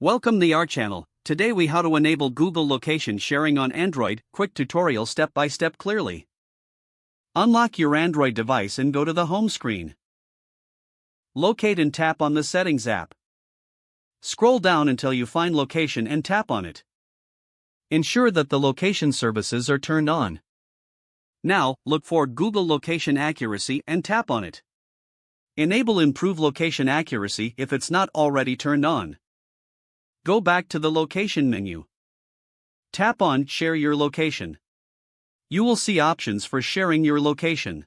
Welcome to our channel. Today we how to enable Google location sharing on Android. Quick tutorial step by step clearly. Unlock your Android device and go to the home screen. Locate and tap on the Settings app. Scroll down until you find Location and tap on it. Ensure that the location services are turned on. Now, look for Google Location Accuracy and tap on it. Enable Improve Location Accuracy if it's not already turned on. Go back to the Location menu. Tap on Share Your Location. You will see options for sharing your location.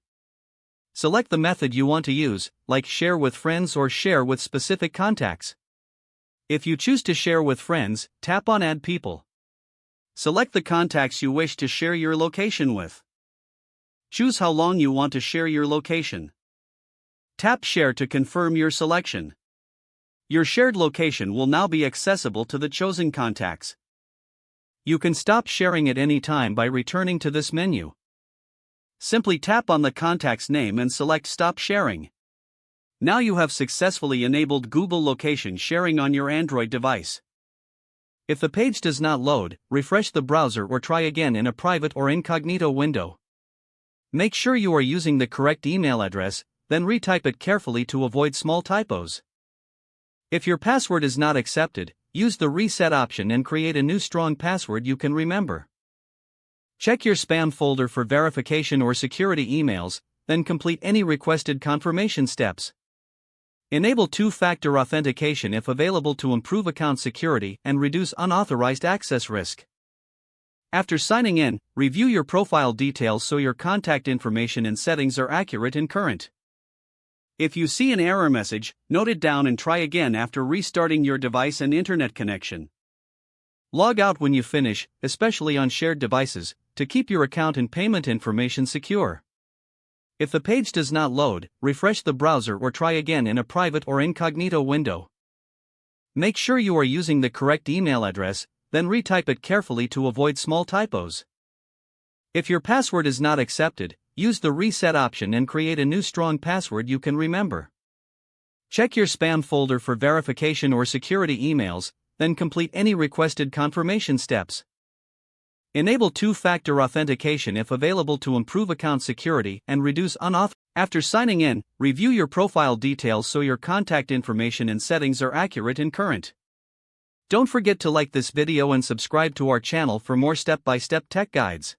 Select the method you want to use, like share with friends or share with specific contacts. If you choose to share with friends, tap on Add People. Select the contacts you wish to share your location with. Choose how long you want to share your location. Tap Share to confirm your selection. Your shared location will now be accessible to the chosen contacts. You can stop sharing at any time by returning to this menu. Simply tap on the contact's name and select Stop Sharing. Now you have successfully enabled Google Location sharing on your Android device. If the page does not load, refresh the browser or try again in a private or incognito window. Make sure you are using the correct email address, then retype it carefully to avoid small typos. If your password is not accepted, use the Reset option and create a new strong password you can remember. Check your spam folder for verification or security emails, then complete any requested confirmation steps. Enable two-factor authentication if available to improve account security and reduce unauthorized access risk. After signing in, review your profile details so your contact information and settings are accurate and current. If you see an error message, note it down and try again after restarting your device and internet connection. Log out when you finish, especially on shared devices, to keep your account and payment information secure. If the page does not load, refresh the browser or try again in a private or incognito window. Make sure you are using the correct email address, then retype it carefully to avoid small typos. If your password is not accepted, use the Reset option and create a new strong password you can remember. Check your spam folder for verification or security emails, then complete any requested confirmation steps. Enable two-factor authentication if available to improve account security and reduce unauthorized. After signing in, review your profile details so your contact information and settings are accurate and current. Don't forget to like this video and subscribe to our channel for more step-by-step tech guides.